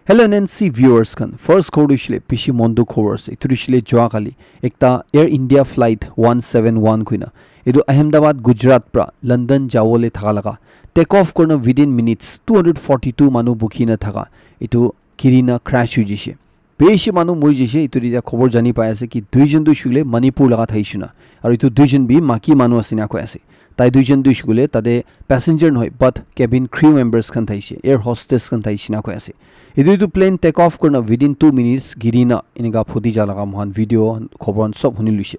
Hello NNC viewers kan first khobor dishile pishi mondu khobor ase itu dishile joa kali ekta Air India flight 171 kuina edu Ahmedabad Gujarat pra London jawole thagalaga take off korna within minutes 242 manu bukhina thaga itu kirina crash hujise beshi manu muri jise itu dia khobor jani pai ase ki duijon dushule Manipur laga thaishuna aru itu duijon bi maki manu asina ko ase tai duijon dushule tade passenger noi but cabin crew members kan thaise air hostess kan thaishina ko ase idu plane take off korna within 2 minutes girina iniga phudi jalaga mohan video khobron sob huni luise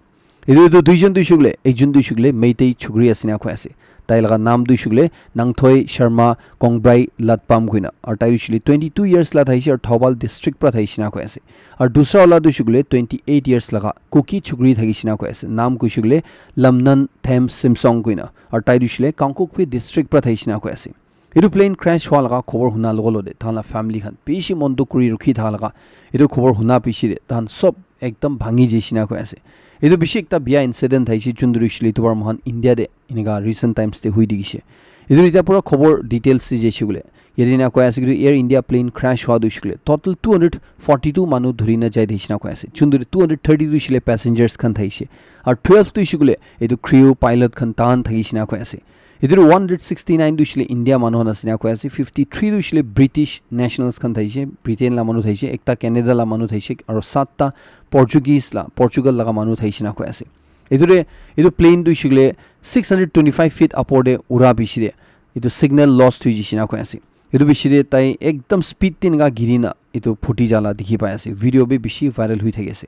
idu duijon dushule ekjon dushule meitei chugri asina ko ase tai laga naam dushule Nangthoi Sharma Kongbrai Latpam kuina aru tai dushule 22 years la thaise aru Thobal district pra thaisina ko ase aru dusra wala dushule 28 years laga Kuki chugri thagisina ko ase naam kushule Lamnan Them Simsong kuina aru tai dushule Kangkokpi district pra thaisina ko ase Idu plane crash hua laga khobor huna logolode thala family khan bishi mondu kuri rukhi thalaga idu khobor huna pishi de tan sob ekdam bhangi jesina ko ase idu bishi ekta bia incident thaisi chunduri shili tubar mohan India de iniga recent times te hui digise idu ita pura khobor details se jeshi gule yerina ko ase Air India plane crash hua dushule total 242 manu dhurina jai desina ko ase chunduri 232 shile passengers khan thaise ar 12 tu shigule idu crew pilot khan tan thagisina ko ase Idur 169 dushile India manu nasina ko ase 53 dushile British nationals kan thaise Britain la manu thaise ekta Canada la manu thaise aru 7 ta Portugal laga manu thaise na ko ase idu plane dushile 625 feet upward ura bishire idu signal lost hui jisina ko ase idu bishire tai ekdam speed tin ga girina idu phuti jala dikhi pa ase video be bishi viral hui thage ase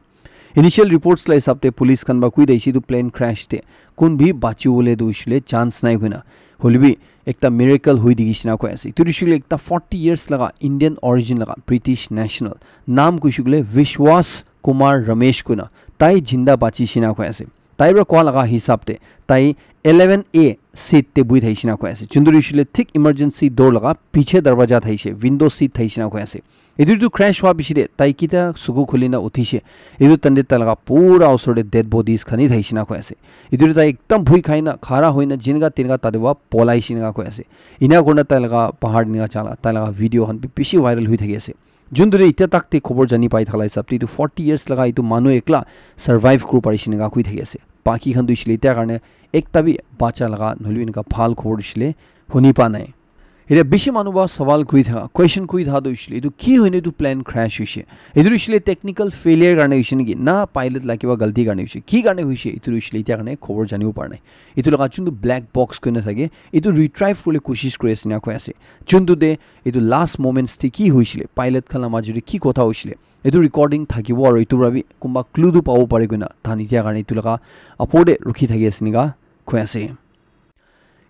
Initial reports la hisab te police kan ba kui daisi du plane crash te kun bhi bachu bole du ishule chance nai hoina holbi ekta miracle hui digisina ko ase tu ishule ekta 40 years laga Indian origin laga British national naam ku ishule Vishwas Kumar Ramesh kuna tai jinda bachi sina ko ase tai bra ko laga hisab te tai 11A seat te bui thaisina ko ase chunduri ishule thick emergency door laga piche darwaja thaise window seat thaisina ko ase idu crash hua bishire tai kita sugu khulina uthise idu tande talaga pura osore dead bodies khani thaisina ko ase idu tai ekdam bhui khaina khara hoina jinga tinga tadewa polai singa ko ase ina korna talaga pahar ninga chala talaga video han pishi viral hui thagi ase jundure ita takte khobor jani pai thalai sabti tu 40 years laga itu manu ekla survive kru parisinga kui thagi ase baki khan duishile ita karne ekta bi bacha laga nolwin ka phal khobor dishile huni pa nai ira bishi manu ba sawal kuri tha question kuri tha do ishile itu ki hoine tu plane crash hoise idu ishile technical failure garne hoise ni na pilot la kiba galti garne hoise ki garne hoise itu ishile ita garne khobor janiu parne itu laga chundu black box koine thage itu retrieve kole koshish kore asina ko ase chundu de itu last moments ti ki hoisile pilot khala majuri ki kotha hoisile itu recording thakibo aru itu rabi kumba clue du pawo pare guna thani tia garne itu laga apode rukhi thagi asiniga ko ase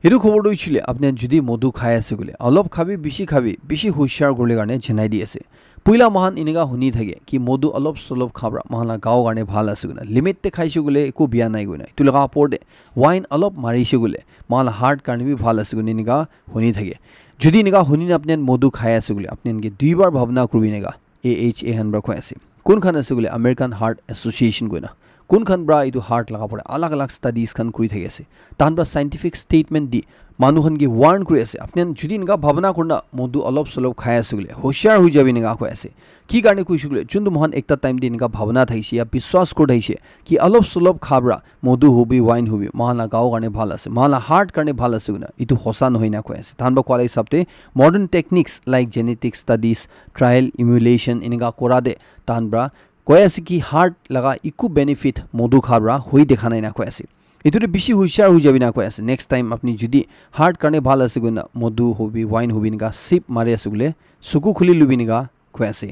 Idu khobor do chile apne judi modu khai ase gule alop khabi bishi hushar gole garne jhenai di ase puila mahan iniga huni thage ki modu alop solop khabra mahana gao garne bhal ase guna limit te khaise gule eku biya nai guna tu laga porde wine alop marise gule mahana heart karne bi bhal ase gune iniga huni thage judi iniga huni apne modu khai ase gule apne nge duibar bhavna kurbi nega AHA han bra khoi ase kun khan ase gule American Heart Association guna kun khan bra idu heart laga pore alag studies khan kuri thagi ase tan bra scientific statement di manu khan ge warn kuri ase apne judi inga bhavna korna modu alop solop khai ase gule hoshiyar hui jabi ninga ko ase ki garne kui shugule chundu mohan ekta time di inga bhavna thaise ya biswas ko thaise ki alop solop khabra modu hobi wine hobi mahana gao garne bhal ase mahana heart karne bhal ase guna itu hosa nohina ko ase tan ba kwalai sabte modern techniques like genetic studies trial emulation inga korade tan bra koyase ki heart laga iku benefit modu khabra hoi dekhana na ko ase itu bishi hushar hui jabi na ko ase next time apni judi heart karne bhal ase guna modu hobi wine hobi niga sip mare ase gule suku khuli lubi niga ko ase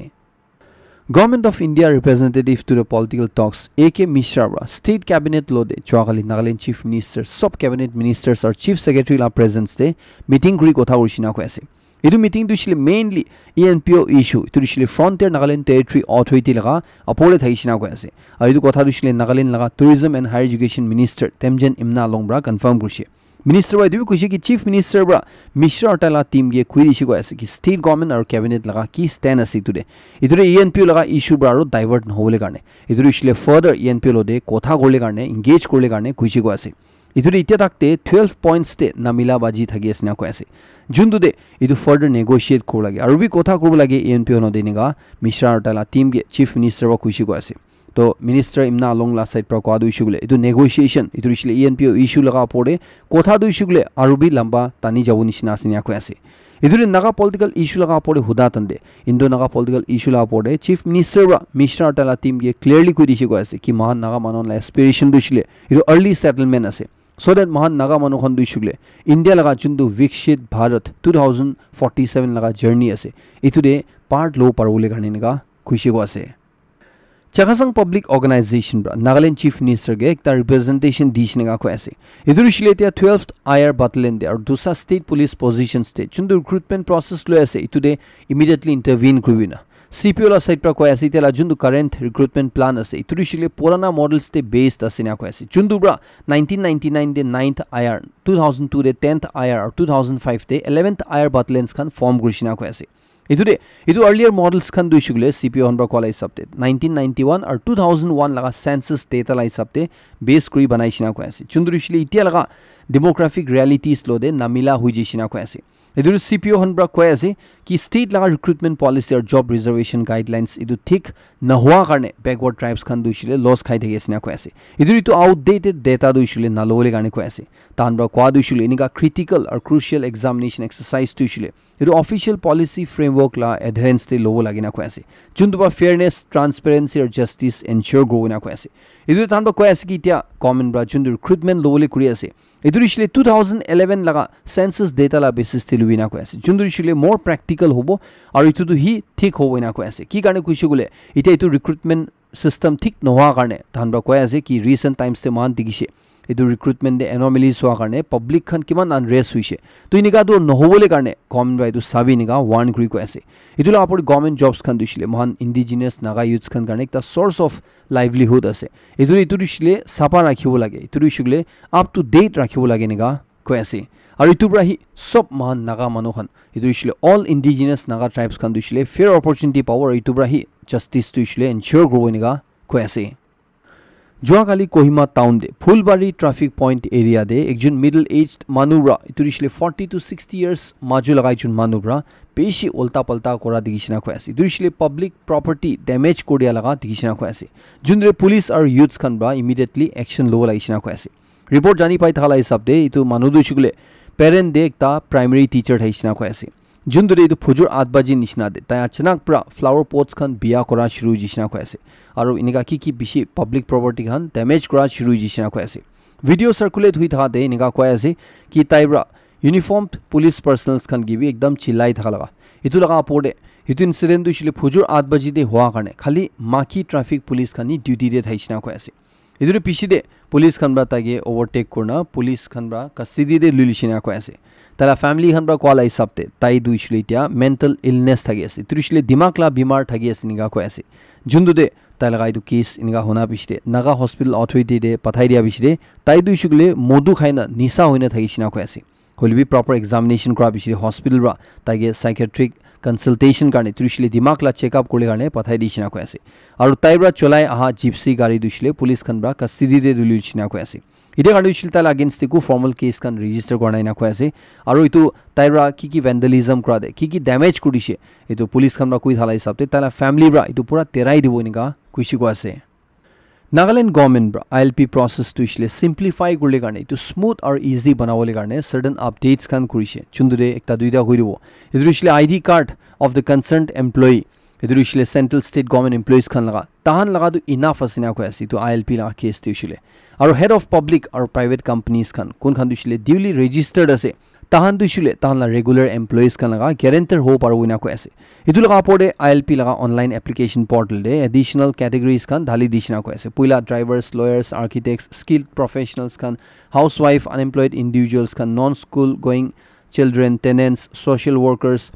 Government of India representative to the political talks AK Mishra state cabinet lode Chwagali Nagaland chief minister sub cabinet ministers or chief secretary la presence de meeting kuri kotha urishina ko ase Idu meeting to shile mainly ENPO issue to shile Frontier Nagaland Territory Authority laga apole thaisina ko ase aidu kotha du shile Nagaland laga tourism and higher education minister Temjen Imna Longbra confirm kurse minister wa du kuise ki chief minister bra Mishra tala team ge query shi ko ase ki state government or cabinet laga ki stand ase tude idure ENPO laga issue bra ro divert no hole karne idure shile further ENPO lode kotha gorle karne engage korle karne kuise ko ase ইটো ইতিয়া থাকতে 12 points তে নামিলা বাজি থাকি আছে না কৈ আছে যোনটো দে ইটো ফার্দার নেগোশিয়েট কৰিব লাগে আৰু বি কথা কৰিব লাগে এএনপি হন দেনিগা মিশ্ৰা আৰতালা টিম গে চিফ মিনিস্টাৰ বা খুশি কৈ আছে তো মিনিস্টাৰ ইমনা আলং লা সাইড পৰা কোৱা দুইশুগুলে ইটো নেগোশিয়েশন ইটো ইছলে এএনপি ইস্যু লগা পৰে কথা দুইশুগুলে আৰু বি লম্বা টানি যাব নিচিনা আছে না কৈ আছে ইদুরে নাগা পলিটিক্যাল ইস্যু লগা পড়ে হুদা তন্দে ইন্দো নাগা পলিটিক্যাল ইস্যু লগা পড়ে চিফ মিনিস্টার বা মিশ্রা আরতালা টিম গে ক্লিয়ারলি কই দিছে কৈ আছে কি মহান নাগা মানন লা এসপিরেশন দুইছিলে ইটো আর্লি সেটেলমেন্ট আছে so that মহান নাগা মানুখন দুইশুগলে ইন্ডিয়া লগা যোনটো বিকশিত ভারত 2047 লগা জার্নি আছে ইতুরে পার্ট লো পারবলে কাৰণে নিগা খুশি গো আছে Chakasang Public Organization bra Nagaland Chief Minister ge ekta representation dishnaga ko ase idur shiletia 12th IR battalion de aru dusa state police position state chundu recruitment process lo ase itude immediately intervene kribina CPO la side pra ko ase tela jundu current recruitment plan ase itur shile purana models te based ase na ko ase chundu bra 1999 de 9th IR 2002 de 10th IR 2005 de 11th IR battalions kan form grishina ko ase Itu earlier models kan duishugle CPO honba kola hisabte 1991 or 2001 laga census data la hisabte base kuri banaishina ko ase chundurishile itia laga demographic realities lo de namila huijishina ko ase idur CPO honba ko ase ki state laga recruitment policy or job reservation guidelines idu thik na hua karne backward tribes kan duishile loss khai thegesina ko ase idur itu outdated data duishile na lole karne ko ase tanba ko duishile inika critical or crucial examination exercise duishile idu official policy framework la adherence te lobo lagina ko ase chunduba fairness transparency or justice ensure go na ko ase idu tanba ko ase ki tia common bra chundu recruitment lobole kuri ase idu ishile 2011 laga census data la basis te luina ko ase chundu ishile more practical hobo aru itu tu hi thik hobo na ko ase ki karne kuishi gule ita itu recruitment system thik noha karne tanba ko ase ki recent times te man digise idu recruitment de anomalies hoa karne public khan kiman unrest hoise to inika do nohobole karne common by to sabi niga warn kuri ko ase idula apor government jobs khan dishile mohan indigenous naga youths khan karne ekta source of livelihood ase itu dishile sapa rakhibo lage itu dishile up to date rakhibo lage niga ko ase aru itu bra hi sob mohan naga manokhan itu dishile all indigenous naga tribes khan dishile fair opportunity power itu bra hi justice dishile ensure grow niga ko ase Joakali Kohima town de Phulbari traffic point area de ekjon middle aged manubra iturishile 40 to 60 years maju lagai jun manubra beshi olta palta kora digishina ko ase iturishile public property damage kodia laga digishina ko ase junre police or youths khan ba immediately action lo laishina ko ase report jani pai thala hisab de itu manudu shigule parent de ekta primary teacher thaishina ko ase jundure itu phujur 8 baji nishna de ta achanak pra flower pots khan biya kora shuru jishna ko ase aru inika ki bishi public property khan damage kora shuru jishna ko ase video circulate hui tha de inika ko ase ki taibra uniformed police personals khan gibi ekdam chillai tha laga itu laga pode itu incident du shile phujur 8 baji de hua karne khali maki traffic police khani duty de thaishna ko ase idure pishi de police khan bra tage overtake korna police khan bra custody de lulishina ko ase tala family khan bra call ai sabte tai du ishle tia mental illness thagi ase trishle dimag la bimar thagi ase niga ko ase jundu de tai lagai du case inga hona bishte naga hospital authority de pathai dia bishte tai du ishugle modu khaina nisa hoina thagi sina ko ase holbi proper examination kra bishte hospital ra tage psychiatric consultation karne trishle dimag la check up kole karne pathai di sina ko ase aru tai bra cholai aha gypsy gari dushile police khan bra custody de dulu sina ko ase ide gari dushile tala against ku formal case kan register kornai na ko ase aru itu tai bra ki vandalism kra de ki damage kudise itu police khan bra koi thala hisabte tala family bra itu pura terai dibo niga kuishi ko ase Nagaland government bra ILP process to isle simplify kurle karne to smooth or easy banawole karne certain updates kan kurise chundure ekta duida hoidibo idur isle ID card of the concerned employee idur isle central state government employees khan laga tahan laga du enough asina ko ase to ILP la case te isle aru head of public or private companies khan kun khan isle duly registered ase tahan du isle tahan la regular employees khan laga guarantor ho paru ina ko ase idu laga pode ILP laga online application portal de additional categories kan dhali dishna ko ase puila drivers lawyers architects skilled professionals kan housewife unemployed individuals kan non school going children tenants social workers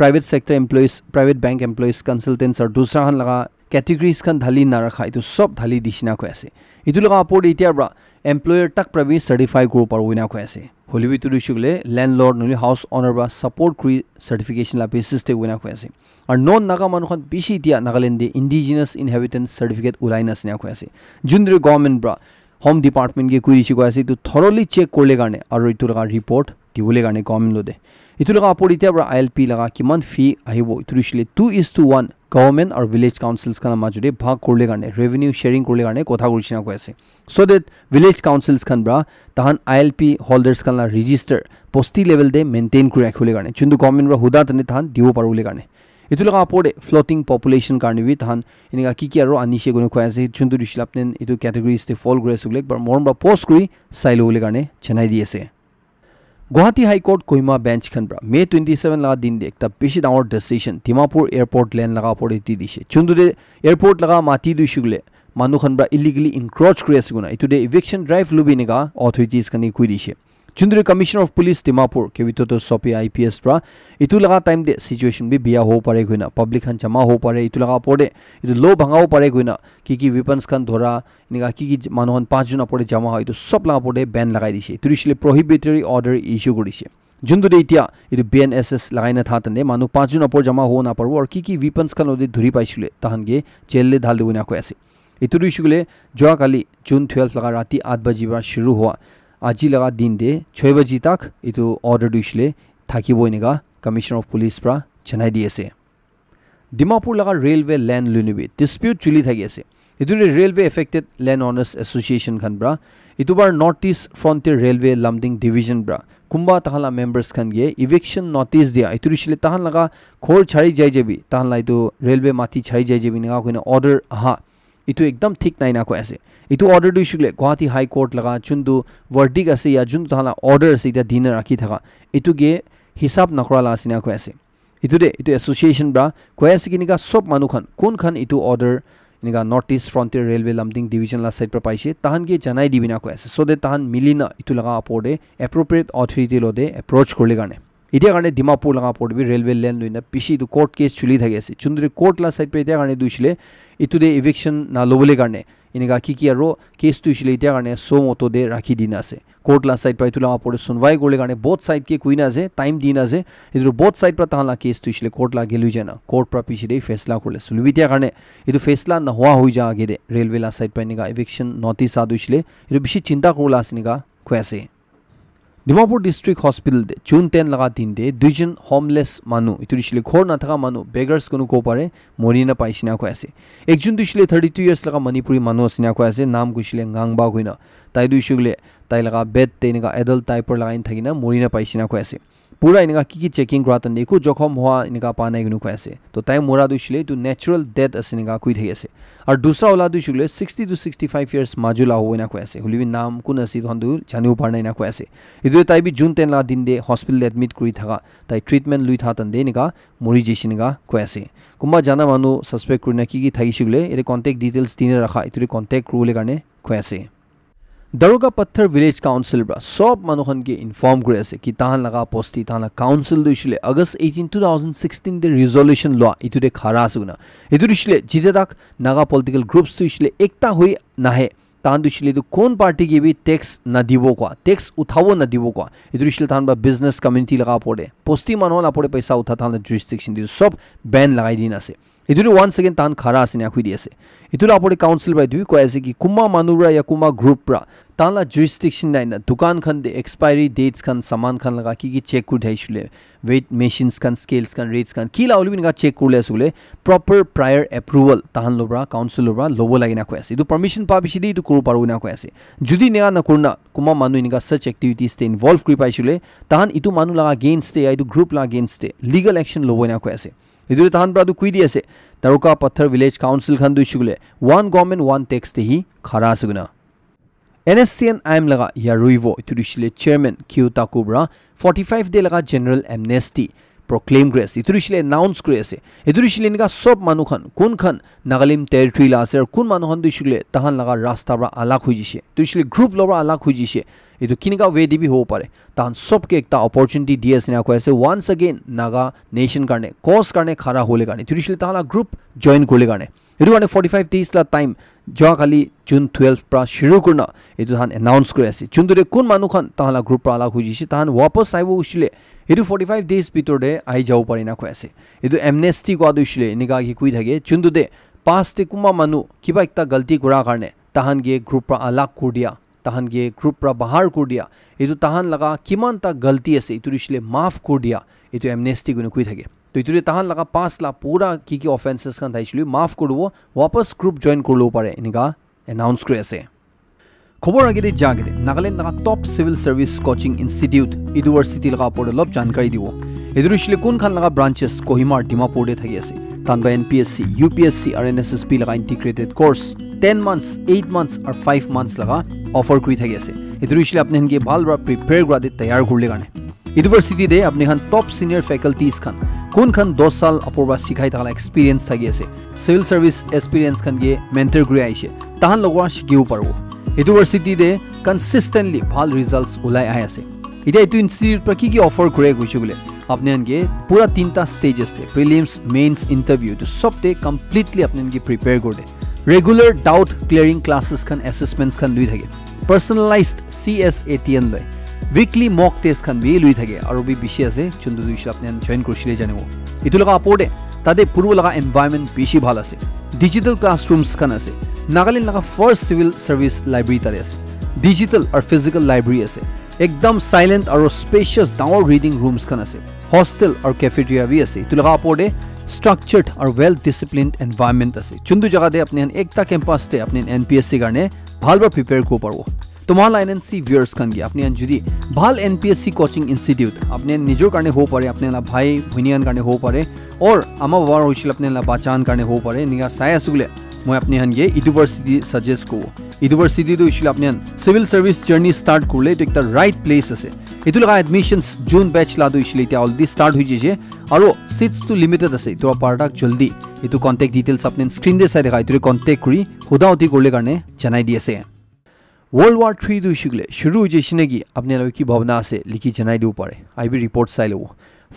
private sector employees private bank employees consultants or dusra han laga categories kan dhali na rakha itu sob dhali dishna ko ase idu laga pode itia bra employer tak prabi certify group paru ina ko ase holibi tu dishule landlord nuli house owner ba support kri certification la basis te wina ko ase ar non naga manukhan bishi dia Nagaland de indigenous inhabitant certificate ulaina sina ko ase jundre government bra home department কে কৈ দিছে কৈ আছে ইটো থৰলি check কৰিলে কাৰণে আৰু ইটো লগা ৰিপৰ্ট দিবলৈ কাৰণে গভৰ্ণমেণ্ট লদে ইটো লগা আপৰ এতিয়া পৰা আইএলপি লগা কিমান ফি আহিব ইটো দিছিলে 2:1 গভৰ্ণমেণ্ট আৰু ভিলেজ কাউন্সিলছ খানৰ মাজতে ভাগ কৰিলে কাৰণে ৰেভিনিউ শ্বেয়াৰিং কৰিলে কাৰণে কথা কৈছে না কৈ আছে সো দ্যাট ভিলেজ কাউন্সিলছ খান ব্ৰা তাহান আইএলপি হোল্ডাৰ্ছ খানৰ ৰেজিষ্টাৰ পোষ্টি লেভেল দে মেইনটেইন কৰি ৰাখিবলৈ কাৰণে যোনটো গভৰ্ণমেণ্ট ব্ৰা হুদা তনে তাহান দিব পাৰবলৈ কাৰণে ইটো লগা আপৰে ফ্লোটিং পপুলেশ্যন কাৰণে বি তাহান এনেকা কি আৰু আনিছে কোনো কৈ আছে যোনটো দিছিলে আপনি ইটো ক্যাটেগৰিজতে ফল কৰি আছে লেক বাৰ মৰম বা পোষ্ট কৰি চাই লবলৈ কাৰণে জনাই দি আছে Guwahati High Court Kohima bench khan bra May 27 laga din de ekta beshi dangor decision Dimapur airport land laga pore di dishe chundure airport laga mati du shugle manu khan bra illegally encroach kuri asuguna itude eviction drive lubi nega authorities khan kui dishe chundure commissioner of police Dimapur kevito sopi IPS bra itu laga time de situation bi biya ho pare goina public khan jama ho pare itu laga pore itu lo bhangao pare goina ki weapons khan dhora nega ki manu khan 5 jon apore jama hoy itu sob laga pore ban lagai dishe turishile prohibitory order issue korise jundu de itia itu BNSS lagai na thatane manu 5 jon apor jama ho na parbo or ki weapons khan ode dhuri paisule tahange jail le dhal debuna ko ase itu ishule joa kali June 12 laga rati 8 baji ba shuru hua আজি লগা দিন দে 6 বাজি তাক ইটো order দিছিলে থাকিবই নেগা commissioner of police প্রা জানাই দি আছে ডিমাপুর লগা রেলওয়ে ল্যান্ড লুনিবি ডিসপিউট চলি থাকি আছে ইটো railway affected land owners association খান ব্রা ইটো বার North East Frontier Railway Lumding division ব্রা কুম্বা তাহালা মেম্বার্স খান গিয়ে ইভিকশন নোটিস দিয়া ইটো দিছিলে তাহান লগা খোর ছাড়ি যাই যাবি তাহান লাইটো রেলওয়ে মাটি ছাড়ি যাই যাবি নেগা কইনা অর্ডার আহা ইটো একদম ঠিক নাই না কই আছে ইটো order du shule Guwahati High Court laga chundu verdict ase ya jun thala order ase ita din rakhi thaka itu ge hisab nakra la asina ko ase itu de itu association bra ko ase kinika sob manu khan kun khan itu order niga North East Frontier Railway Lumbding Division la side pra paise tahan ge janai dibina ko ase so de tahan milina itu laga apode appropriate authority lode approach korle gane itia garne Dimapur laga apode bi railway land loina pishi du court case chuli thagi ase chundure court la side pe itia garne duishile itu de eviction na lobole garne ইনিগা কি আৰু case two ইছিলে ইতিয়া কাৰণে so মতো দে ৰাখি দিন আছে court লা side পাই তুলা আপৰে সুনৱাই গলে কাৰণে বহুত সাইড কে কুইনা আছে টাইম দিন আছে ইটো বহুত সাইড পৰা তাহলা কেস টু ইছিলে কোৰ্ট লা গেলু জানা কোৰ্ট পৰা পিছে দে ফেসলা কৰলে সুলবিতিয়া কাৰণে ইটো ফেসলা নহোৱা হৈ যা আগে দে ৰেলৱে লা সাইড পাই নিগা এভিকশন নোটিস আদু ইছিলে ইটো বেছি চিন্তা কৰলা আছে নিগা কৈছে Dimapur District Hospital de June 10 laga din de duijon homeless manu itu dishile khor na thaka manu beggars kono ko pare morina paisina ko ase ekjon dishile 32 years laga manipuri manu asina ko ase naam gushile ngangba goina tai duishule tai laga bed te niga adult type laga in thagina morina paisina ko ase pura inga ki checking kra tan deku jokhom hoa inga pa nai gnu ko ase to tai mora duishile to natural death asiniga kui thagi ase আর দুসরা ওলা দুইশুলে 60 to 65 years মাজুলা হইনা কই আছে হুলিবি নাম কোন আছে ধন্দু জানিও পার নাই না কই আছে ইদু তাই বি জুন 10 লা দিন দে হসপিটাল এডমিট করি থাকা তাই ট্রিটমেন্ট লুই থাতন দে নিগা মরি জেসিনিগা কই আছে কুম্বা জানা মানু সাসপেক্ট করি না কি থাগিশুলে এর কন্টাক্ট ডিটেইলস দিনে রাখা ইতুরি কন্টাক্ট রুলে কারণে কই আছে Daroga Patthar Village Council bra sob manuhan ke inform kore ase ki tahan laga posti tahan council du ishile August 18 2016 de resolution law itu de khara asuguna itu ishile jide dak naga political groups tu ishile ekta hoi nahe tahan du ishile du kon party ke bi tax na dibo kwa tax uthabo na dibo kwa itu ishile tahan ba business community laga pode posti manuhan apode paisa utha tahan jurisdiction di sob ban lagai din ase itu once again tahan khara asine akhui di ase itu apode council by dui ko ase ki kuma manura ya kuma group ra ताला jurisdiction nine दुकान खन दे expiry dates खन सामान खन लगा की check could हैशुले wait machines खन scales खन rates खन की लाउली बिनगा चेक कुले सुले प्रॉपर प्रायर अप्रूवल ताहन लोब्रा काउंसिल लोब्रा लोबो लागिना को ऐसे दु परमिशन पा बिसिदि दु कुरु पारुना को ऐसे जुदी नेगा न कुरना कुमा मानु इनगा सच एक्टिविटीज ते इन्वॉल्व करि पाइसुले ताहन इतु मानु लगा अगेंस्ट ते इतु ग्रुप ला अगेंस्ट ते लीगल एक्शन लोबोना को ऐसे इदु ताहन ब्रादु कुइ दि ऐसे Daroga Patthar Village Council खन दु शुगले one government one tax te hi khara suguna NSCN IM laga Yaruivo itudishile chairman Kyuta Kubra 45 day laga general amnesty proclaim grace itudishile announce grace itudishile niga sob manu khan kun khan Nagalim territory la ase kun manu khan dushile tahan laga rasta bra alak hojise tushile group lobra alak hojise itu kiniga way dibi ho pare tahan sob ke ekta opportunity dias na ko ase once again naga nation karne cause karne khara hole karne tudishile tahala group join kole karne itu ane 45 days la time joa kali June 12 pra shuru kurna itu han announce kore ase chundure kun manu khan tahala group pra ala khujise tahan wapas aibo usile itu 45 days bitorde ai jau parina ko ase itu amnesty ko adu usile niga ki kui thage chundude past te kuma manu kiba ekta galti kura karne tahan ge group pra alak kur dia tahan ge group pra bahar kur dia etu tahan laga kiman ta galti ase etu rishle maaf kur dia etu amnesty gune kui thake to etu tahan laga 5 la pura ki offenses kan thaislu maaf kurbo wapas group join kurlo pare enika announce kuri ase খবৰ আগেৰে জাগেৰে Nagaland Naga top civil service coaching institute university লগা পড়ে লব জানকাৰী দিব এদুৰিছিলে কোনখান লগা branches কোহিমাৰ ডিমাপুৰতে থাকি আছে তানবা এনপিএসসি ইউপিএসসি আৰু এনএসএসপি লগা ইন্টিগ্ৰেটেড কোৰ্স 10 months 8 months আৰু 5 months লগা অফাৰ কৰি থাকি আছে এদুৰিছিলে আপুনি হেনকে ভালৰা প্ৰিপেয়াৰ কৰাতে তৈয়াৰ কৰলে কাৰণে ইউনিভাৰ্সিটিতে আপুনি খান টপ সিনিয়ৰ ফেকাল্টিজ খান কোনখান 10 সাল অপৰবা শিখাই থাকা এক্সপেৰিয়েন্স থাকি আছে সিভিল সাৰ্ভিস এক্সপেৰিয়েন্স খান গে মেন্টৰ কৰি আহিছে তাহান লগৰ শিকিও পাৰব ইউনিভাৰ্সিটি দে কনসিস্টেন্টলি ভাল ৰিজাল্টস উলাই আই আছে এটা এটো ইনস্টিটিউট পৰা কি অফাৰ কৰে গৈছে গলে আপনি আনগে পুরা তিনটা স্টেজেস তে প্রিলিমস মেইনস ইন্টারভিউ তো সবতে কমপ্লিটলি আপনি আনগে প্রিপেয়ার করতে রেগুলার ডাউট ক্লিয়ারিং ক্লাसेस খান অ্যাসেসমেন্টস খান লুই থাকে পার্সোনালাইজড CSATN লয় উইকলি মক টেস্ট খান বি লুই থাকে আৰু বি বিশে আছে চুন্দু দুইশ আপনি জয়েন কৰিছিলে জানিব ইটো লগা আপোৰ্টে তাতে পূৰ্ব লগা এনভায়ৰনমেন্ট বেছি ভাল আছে ডিজিটাল ক্লাসৰুমস খান আছে নাগালেণ্ড লগা ফাৰ্স্ট সিভিল সাৰ্ভিস লাইব্ৰেৰী তাতে আছে ডিজিটাল আৰু ফিজিক্যাল লাইব্ৰেৰী আছে একদম সাইলেন্ট আৰু স্পেশিয়াস ডাঙৰ ৰিডিং ৰুমস খান আছে hostel or cafeteria भी আছে तो लगा पड़े structured और well disciplined environment আছে चुंदु जगह दे अपने एकता कैंपस ते अपने एनपीएससी करने भाल बा प्रिपेयर को पारबो तुम्हारा एनएनसी व्यूअर्स kan gi अपने जुदी भाल एनपीएससी कोचिंग इंस्टीट्यूट अपने निजोर करने हो पारे अपने ला भाई भुनियान करने हो पारे और आमा बाबा होइছিল अपने ला बाचान करने हो पारे निगा साया सुगले মই আপনি হানগে ইউনিভার্সিটি সাজেস্ট কো ইউনিভার্সিটি তো ইছিল আপনি সিভিল সার্ভিস জার্নি স্টার্ট করলে তো একটা রাইট প্লেস আছে এটো লগা এডমিশনস জুন ব্যাচ লা দইছিল এটা অলরেডি স্টার্ট হৈ যেছে আৰু সিটস তো লিমিটেড আছে তো পাৰটাক জলদি এটো কন্টাক্ট ডিটেইলস আপনি স্ক্ৰিন দে চাই দেখাই তো কন্টাক্ট কৰি হুদাউতি কৰলে কাৰণে জানাই দি আছে World War 3 দইছিলে শুরু হৈ যেছে নেকি আপনি লগা কি ভাবনা আছে লিখি জানাই দিও পারে আইবি রিপোর্ট চাই লব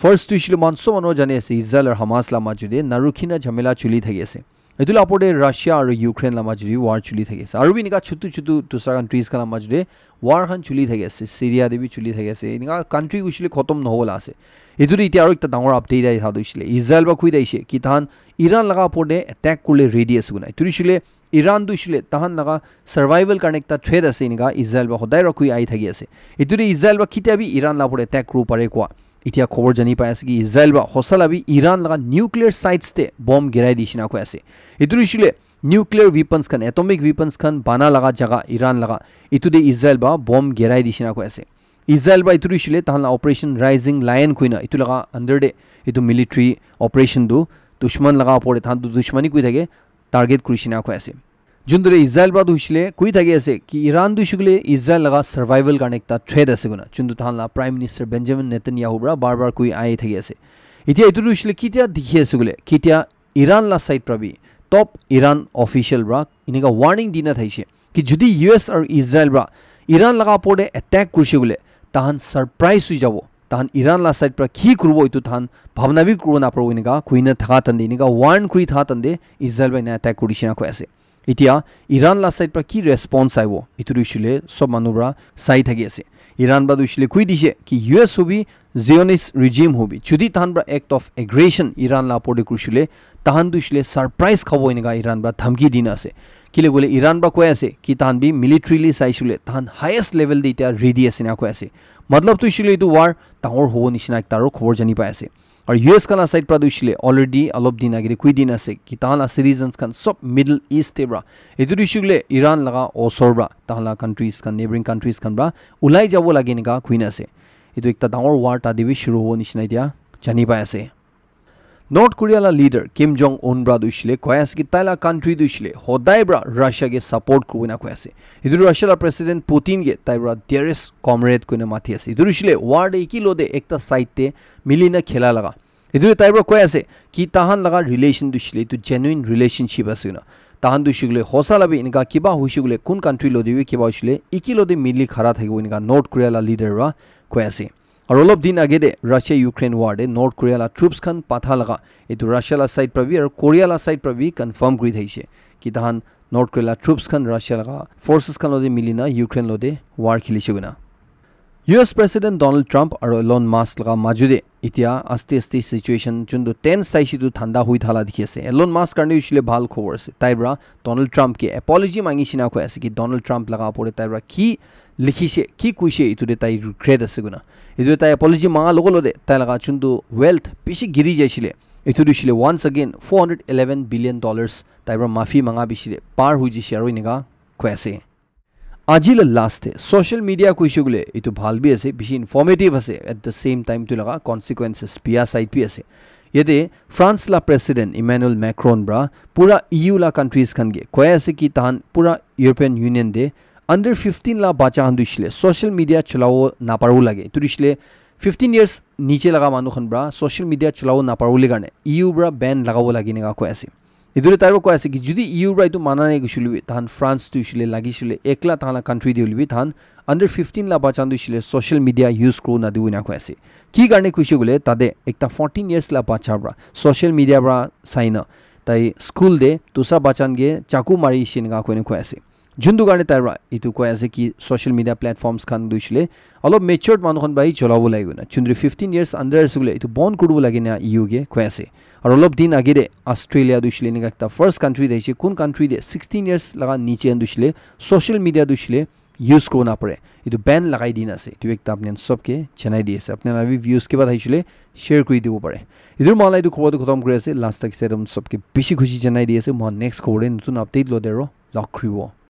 ফার্স্ট দইছিলে মানসো মানো জানি আছে ইসরায়েল আৰু হামাস লা মাজুদে নাৰুখিনা ঝামেলা চলি থাকি আছে এতুলা আপডে ৰাশিয়া আৰু ইউক্ৰেন লা মাজুদে ওয়াৰ চলি থাকি আছে আৰু বিনিকা ছুটু ছুটু দুসরা কান্ট্রিজ কা মাজুদে ওয়ার খান চলি থাকি আছে সিরিয়া দেবি চলি থাকি আছে ইনিকা কান্ট্রি উছিলে খতম নহলা আছে এতুৰি ইতি আৰু একটা ডাঙৰ আপডেট আই হাদইছিলে ইসৰায়েল বা খুই দাইছে কি তাহান ইৰান লাগা পডে অ্যাটাক কৰলে ৰেডি আছে গুনাই তুৰিছিলে ইৰান দুইছিলে তাহান লাগা সাৰ্ভাইভাল কাৰণে একটা থ্ৰেড আছে ইনিকা ইসৰায়েল বা সদায় ৰখুই আই থাকি আছে এতুৰি ইসৰায়েল বা কিতাবি ইৰান লা পডে অ্যাটাক কৰো পাৰে কোৱা ইতিয়া খবৰ জানি পাই আছে কি ইসৰায়েল বা হসালাবি ইৰান লাগা নিউক্লিয়াৰ সাইটস তে বম গিৰাই দিছিনা কৈ আছে ইতুৰিছিলে নিউক্লিয়াৰ weapons খান এটমিক weapons খান বানা লাগা জাগা ইৰান লাগা ইতুদে ইসৰায়েল বা বম গিৰাই দিছিনা কৈ আছে ইসৰায়েল বা ইতুৰিছিলে তাহান অপারেশন রাইজিং লায়ন কইনা ইতু লাগা আন্ডার দে ইতু মিলিটারি অপারেশন দু দুশ্মন লাগা পড়ে তাহান দুশ্মনী কই থাকে টার্গেট কৰিছিনা কৈ আছে জুনদৰে ইসৰায়েল বা দুইছিলে কই থাকে আছে কি ইৰান দুইছিলে ইসৰায়েল লাগা সাৰ্ভাইভাল কাৰণে একটা থ্ৰেড আছে গুনা চুন্দু তাহান লা প্ৰাইম মিনিষ্টাৰ বেঞ্জামিন নেতানিয়াহু ব্ৰা বাৰ কই আই থাকি আছে ইতিয়া ইতু দুইছিলে কিতিয়া দেখি আছে গুলে কিতিয়া ইরান লা সাইড প্ৰবি টপ ইৰান অফিশিয়াল ব্ৰা ইনিকা ওয়াৰ্নিং দিনা থাইছে কি যদি ইউএস আৰু ইসৰায়েল ব্ৰা ইৰান লাগা পড়ে অ্যাটাক কৰিছে গুলে তাহান সাৰপ্ৰাইজ হৈ যাব তাহান ইৰান লা সাইড পৰা কি কৰব ইতু তাহান ভাবনাবি কৰব না পাৰব ইনিকা কুইনা থাকা তন্দে ইনিকা ওয়াৰ্ন কৰি থাকা তন্দে ইসৰায়েল বাই না অ্যাটাক কৰিছে না কৈ আছে ইতিয়া ইৰান লা সাইড পৰা কি রেসপন্স আইব ইতু দিছিলে সব মানুবরা চাই থাকি আছে ইরান বা দিছিলে কই দিছে কি US hobby Zionist regime hobby যদি তাহান bra act of aggression Iran লা পড়ে কৰিছিলে তাহান দুইছিলে সারপ্রাইজ খাব ইনিকা ইরান বা ধমকি দিন আছে কিলে গলে ইরান বা কৈ আছে কি তাহান বি মিলিটারিলি চাইছিলে তাহান হাইয়েস্ট লেভেল দে ইতিয়া ৰেডি আছে না কৈ আছে মতলব তুইছিলে ইটো ওয়াৰ ডাঙৰ হ'ব নিচিনা একটাৰো খবৰ জানি পাই আছে আৰু ইউএস কালা সাইড পৰা দুইছিলে অলৰেডি অলপ দিন আগেৰে কুই দিন আছে কি তাহালা সিটিজেন্স খান সব মিডল ইষ্ট এব্ৰা এটো দিছিলে ইৰান লাগা অসৰব্ৰা তাহালা কান্ট্ৰিজ খান নেবাৰিং কান্ট্ৰিজ খান ব্ৰা উলাই যাব লাগে নিকা কুইন আছে এটো একটা ডাঙৰ ওয়াৰ তা দিবি শুরু হ'ব নিচিনা এতিয়া জানি পাই আছে নর্থ কোরিয়ালা লিডার কিম জং উন ব্রা দুইছিলে কয় আছে কি তাইলা কান্ট্রি দুইছিলে সদায় ব্রা রাশিয়াকে সাপোর্ট করবে না কয় আছে ইদুর রাশিয়ার প্রেসিডেন্ট পুতিন গে তাই ব্রা ডিয়ারেস্ট কমরেড কইনা মাতি আছে ইদুর দিছিলে ওয়ার্ড কি লোদে একটা সাইডতে মিলিনা খেলা লাগা ইদুর তাই ব্রা কয় আছে কি তাহান লাগা রিলেশন দুইছিলে ইতু জেনুইন রিলেশনশিপ আছে না তাহান দুইছিলে হসালাবি ইনকা কিবা হইছিগুলে কোন কান্ট্রি লদিবি কিবা হইছিলে ইকি লদে মিলি খারা থাকিব ইনকা নর্থ কোরিয়ালা লিডাররা কয় আছে और অলপ দিন আগে দে রাশিয়া ইউক্রেন ওয়ার্ডে নর্থ কোরিয়ালা ট্রুপস খান পাঠা লাগা এটো রাশিয়ালা সাইড প্রবি আর কোরিয়ালা সাইড প্রবি কনফার্ম কৰি থাইছে কি তাহান নর্থ কোরিয়ালা ট্রুপস খান রাশিয়া লাগা ফোর্সেস খান লদে মিলিনা ইউক্রেন লদে ওয়ার খেলিছে গুনা US President Donald Trump আৰু Elon Musk লগা মাজুদে এতিয়া আস্তে আস্তে সিচুৱেশ্যন যোনটো টেন্স তাইছিটো ঠাণ্ডা হৈ থালা দেখি আছে Elon Musk কাৰণে উছিলে ভাল খবৰ আছে তাইবৰা Donald Trump কে এপলজি মাঙিছিনা কৈ আছে কি Donald Trump লগা পৰে তাইবৰা কি লিখিছে কি কৈছে ইটোতে তাই ৰিগ্ৰেট আছে গুনা ইটোতে তাই এপলজি মাঙা লগলতে তাই লগা যোনটো ৱেলথ পিছি গিৰি যাইছিলে ইটো দিছিলে once again $411 billion তাইবৰা মাফি মাঙা বিছিলে পাৰ হৈ যিছে আৰু ইনেগা কৈ আছে আজিল লাষ্ট সোশ্যাল মিডিয়া কৈছে গুলে ইটো ভাল বি আছে বেছি ইনফরমেটিভ আছে at the same time to লগা কনসিকুয়েন্সেস পিয়া সাইড পি আছে ইয়েতে ফ্রান্স লা প্রেসিডেন্ট ইমানুয়েল ম্যাক্রন ব্রা পুরা ইউ লা কান্ট্রিজ খানগে কয় আছে কি তাহান পুরা ইউরোপিয়ান ইউনিয়ন দে আন্ডার 15 লা বাচ্চা হান্দুইছিলে সোশ্যাল মিডিয়া চলাও না পারু লাগে তুরিছিলে 15 ইয়ার্স নিচে লাগা মানুখন ব্রা সোশ্যাল মিডিয়া চলাও না পারুলে কারণে ইউ ব্রা ব্যান লাগাবো লাগি নেগা কয় আছে ইদুরে তাইব কয় আছে কি যদি ইউ ব্রা ইটো মানা নাই গছুলবি তাহান ফ্রান্স তুইছিলে লাগিছিলে একলা তাহালা কান্ট্রি দিউলবি তাহান আন্ডার 15 লা বাচ্চা হান্দুইছিলে সোশ্যাল মিডিয়া ইউজ করু না দিউ না কয় আছে কি কারণে কইছে গুলে তাদে একটা 14 ইয়ার্স লা বাচ্চা bra social media bra Saina তাই স্কুল দে দুসরা বাচ্চানগে চাকু মারি সিনগা কয় আছে জুন্দু কারণে তাইরা ইটো কয় আছে কি সোশ্যাল মিডিয়া প্ল্যাটফর্মস খান দুইছিলে অলপ মেচুরড মানুখন বাই চলাবো লাগিব না চুন্দ্রি 15 ইয়ার্স আন্ডার আসলে ইটো বন্ধ করব লাগে না ইউগে কয় আছে আর অলপ দিন আগে দে অস্ট্রেলিয়া দুইছিলে নিগা একটা ফার্স্ট কান্ট্রি দেইছে কোন কান্ট্রি দে 16 ইয়ার্স লাগা নিচে দুইছিলে সোশ্যাল মিডিয়া দুইছিলে ইউজ করো না পারে ইটো ব্যান লাগাই দিন আছে ইটো একটা আপনি সবকে জানাই দিয়েছে আপনারা আমি ভিউজ কে বাদ আইছিলে শেয়ার করে দিব পারে ইদুর মালাই তো খবর খতম করে আছে লাস্ট তক সেরম সবকে বেশি খুশি জানাই দিয়েছে মো নেক্সট খবরে নতুন আপডেট লো দেরো লক করিব